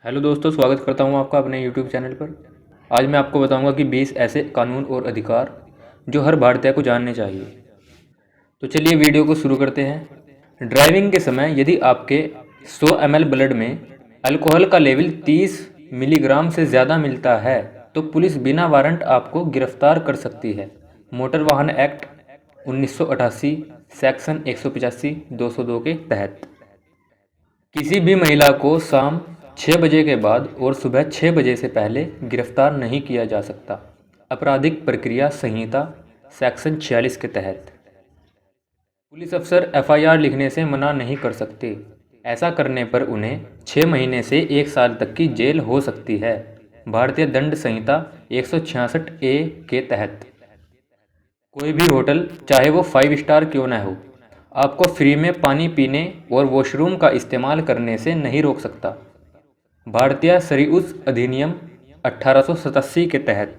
Hello दोस्तों, स्वागत करता हूं आपका अपने यूट्यूब चैनल पर। आज मैं आपको बताऊंगा कि 20 ऐसे कानून और अधिकार जो हर भारतीय को जानने चाहिए। तो चलिए वीडियो को शुरू करते हैं। ड्राइविंग के समय यदि आपके 100 ml ब्लड में अल्कोहल का लेवल 30 मिलीग्राम से ज़्यादा मिलता है तो पुलिस बिना वारंट आपको गिरफ्तार कर सकती है। मोटर वाहन एक्ट 1988 सेक्शन 185 202 के तहत किसी भी महिला को शाम 6 बजे के बाद और सुबह 6 बजे से पहले गिरफ्तार नहीं किया जा सकता। आपराधिक प्रक्रिया संहिता सेक्शन 46 के तहत पुलिस अफसर एफआईआर लिखने से मना नहीं कर सकते। ऐसा करने पर उन्हें 6 महीने से 1 साल तक की जेल हो सकती है। भारतीय दंड संहिता 166 ए के तहत कोई भी होटल, चाहे वो 5 स्टार क्यों न हो, आपको फ्री में पानी पीने और वॉशरूम का इस्तेमाल करने से नहीं रोक सकता। भारतीय शरीउस अधिनियम 1887 के तहत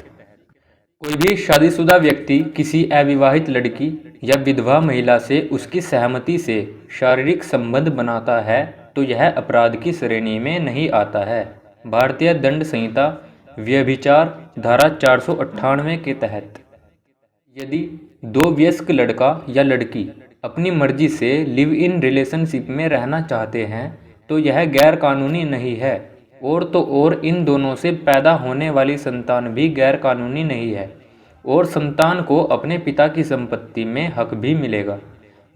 कोई भी शादीशुदा व्यक्ति किसी अविवाहित लड़की या विधवा महिला से उसकी सहमति से शारीरिक संबंध बनाता है तो यह अपराध की श्रेणी में नहीं आता है। भारतीय दंड संहिता व्यभिचार धारा 498 के तहत यदि दो वयस्क लड़का या लड़की अपनी मर्जी से लिव इन रिलेशनशिप में रहना चाहते हैं तो यह गैर कानूनी नहीं है। और तो और इन दोनों से पैदा होने वाली संतान भी गैर कानूनी नहीं है और संतान को अपने पिता की संपत्ति में हक भी मिलेगा।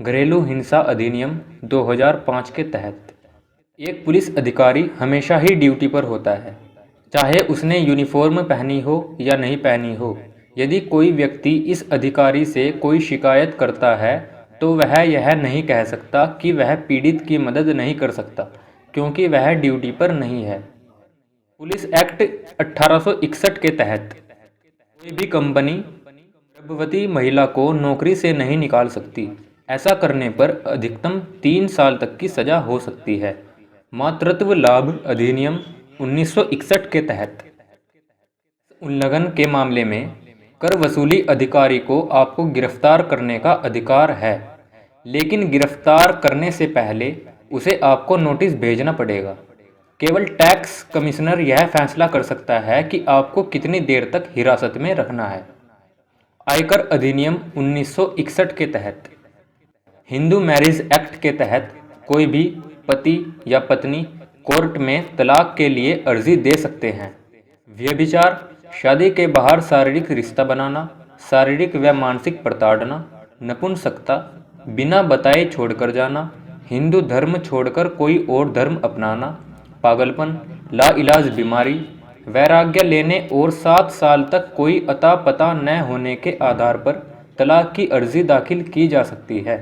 घरेलू हिंसा अधिनियम 2005 के तहत एक पुलिस अधिकारी हमेशा ही ड्यूटी पर होता है, चाहे उसने यूनिफॉर्म पहनी हो या नहीं पहनी हो। यदि कोई व्यक्ति इस अधिकारी से कोई शिकायत करता है तो वह यह नहीं कह सकता कि वह पीड़ित की मदद नहीं कर सकता क्योंकि वह ड्यूटी पर नहीं है। पुलिस एक्ट 1861 के तहत कोई भी कंपनी गर्भवती महिला को नौकरी से नहीं निकाल सकती। ऐसा करने पर अधिकतम 3 साल तक की सजा हो सकती है। मातृत्व लाभ अधिनियम 1961 के तहत उल्लंघन के मामले में कर वसूली अधिकारी को आपको गिरफ्तार करने का अधिकार है, लेकिन गिरफ्तार करने से पहले उसे आपको नोटिस भेजना पड़ेगा। केवल टैक्स कमिश्नर यह फैसला कर सकता है कि आपको कितनी देर तक हिरासत में रखना है। आयकर अधिनियम 1961 के तहत हिंदू मैरिज एक्ट के तहत कोई भी पति या पत्नी कोर्ट में तलाक के लिए अर्जी दे सकते हैं। व्यभिचार शादी के बाहर शारीरिक रिश्ता बनाना, शारीरिक व मानसिक प्रताड़ना, नपुंसकता, बिना बताए छोड़कर जाना, हिंदू धर्म छोड़कर कोई और धर्म अपनाना, पागलपन, लाइलाज बीमारी, वैराग्य लेने और 7 साल तक कोई अता पता न होने के आधार पर तलाक की अर्जी दाखिल की जा सकती है।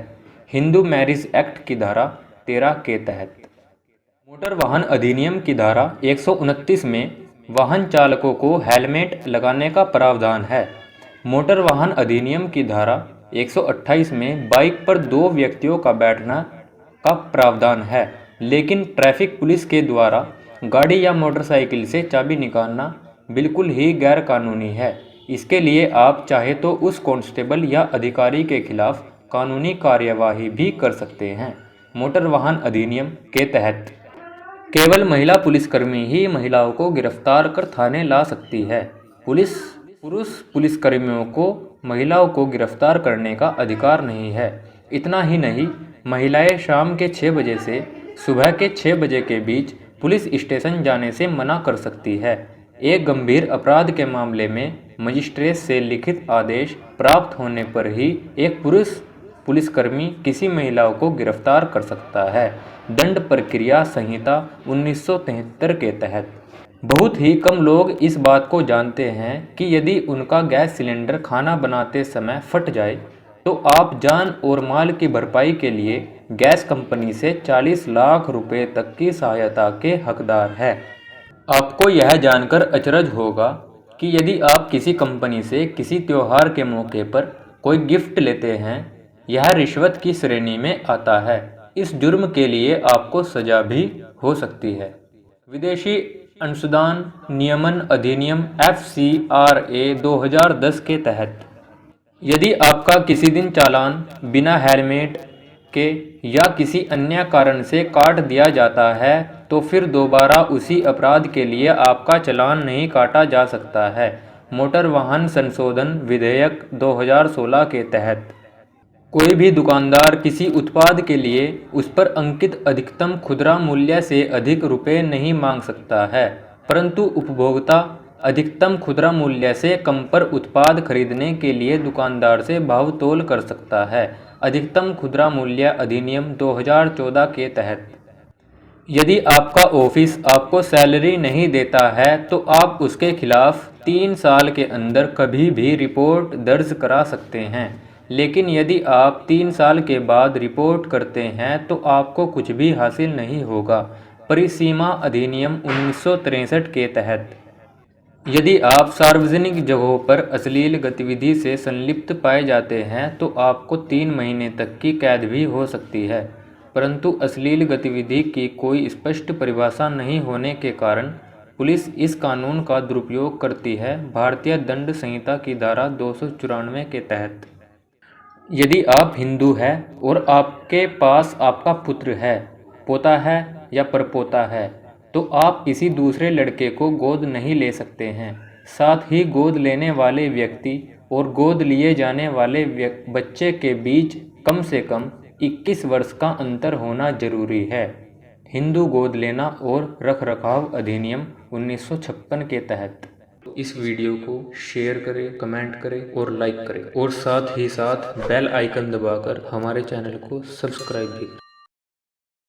हिंदू मैरिज एक्ट की धारा 13 के तहत मोटर वाहन अधिनियम की धारा 129 में वाहन चालकों को हेलमेट लगाने का प्रावधान है। मोटर वाहन अधिनियम की धारा 128 में बाइक पर 2 व्यक्तियों का बैठना का प्रावधान है, लेकिन ट्रैफिक पुलिस के द्वारा गाड़ी या मोटरसाइकिल से चाबी निकालना बिल्कुल ही गैर कानूनी है। इसके लिए आप चाहे तो उस कांस्टेबल या अधिकारी के खिलाफ कानूनी कार्यवाही भी कर सकते हैं। मोटर वाहन अधिनियम के तहत केवल महिला पुलिसकर्मी ही महिलाओं को गिरफ्तार कर थाने ला सकती है। पुरुष पुलिसकर्मियों को महिलाओं को गिरफ्तार करने का अधिकार नहीं है। इतना ही नहीं, महिलाएं शाम के 6 बजे से सुबह के 6 बजे के बीच पुलिस स्टेशन जाने से मना कर सकती है। एक गंभीर अपराध के मामले में मजिस्ट्रेट से लिखित आदेश प्राप्त होने पर ही एक पुरुष पुलिसकर्मी किसी महिला को गिरफ्तार कर सकता है। दंड प्रक्रिया संहिता 1973 के तहत बहुत ही कम लोग इस बात को जानते हैं कि यदि उनका गैस सिलेंडर खाना बनाते समय फट जाए तो आप जान और माल की भरपाई के लिए गैस कंपनी से 40 लाख रुपए तक की सहायता के हकदार हैं। आपको यह जानकर अचरज होगा कि यदि आप किसी कंपनी से किसी त्योहार के मौके पर कोई गिफ्ट लेते हैं, यह रिश्वत की श्रेणी में आता है। इस जुर्म के लिए आपको सजा भी हो सकती है। विदेशी अंशदान नियमन अधिनियम FCRA 2010 के तहत यदि आपका किसी दिन चालान बिना हेलमेट के या किसी अन्य कारण से काट दिया जाता है तो फिर दोबारा उसी अपराध के लिए आपका चालान नहीं काटा जा सकता है। मोटर वाहन संशोधन विधेयक 2016 के तहत कोई भी दुकानदार किसी उत्पाद के लिए उस पर अंकित अधिकतम खुदरा मूल्य से अधिक रुपये नहीं मांग सकता है, परंतु उपभोक्ता अधिकतम खुदरा मूल्य से कम पर उत्पाद खरीदने के लिए दुकानदार से भाव-तोल कर सकता है। अधिकतम खुदरा मूल्य अधिनियम 2014 के तहत यदि आपका ऑफिस आपको सैलरी नहीं देता है तो आप उसके खिलाफ 3 साल के अंदर कभी भी रिपोर्ट दर्ज करा सकते हैं, लेकिन यदि आप 3 साल के बाद रिपोर्ट करते हैं तो आपको कुछ भी हासिल नहीं होगा। परिसीमा अधिनियम 1963 के तहत यदि आप सार्वजनिक जगहों पर अश्लील गतिविधि से संलिप्त पाए जाते हैं तो आपको 3 महीने तक की कैद भी हो सकती है, परंतु अश्लील गतिविधि की कोई स्पष्ट परिभाषा नहीं होने के कारण पुलिस इस कानून का दुरुपयोग करती है। भारतीय दंड संहिता की धारा 294 के तहत यदि आप हिंदू हैं और आपके पास आपका पुत्र है, पोता है या परपोता है, तो आप किसी दूसरे लड़के को गोद नहीं ले सकते हैं। साथ ही गोद लेने वाले व्यक्ति और गोद लिए जाने वाले बच्चे के बीच कम से कम 21 वर्ष का अंतर होना जरूरी है। हिंदू गोद लेना और रखरखाव अधिनियम 1956 के तहत इस वीडियो को शेयर करें, कमेंट करें और लाइक करें और साथ ही साथ बेल आइकन दबाकर हमारे चैनल को सब्सक्राइब भी करें।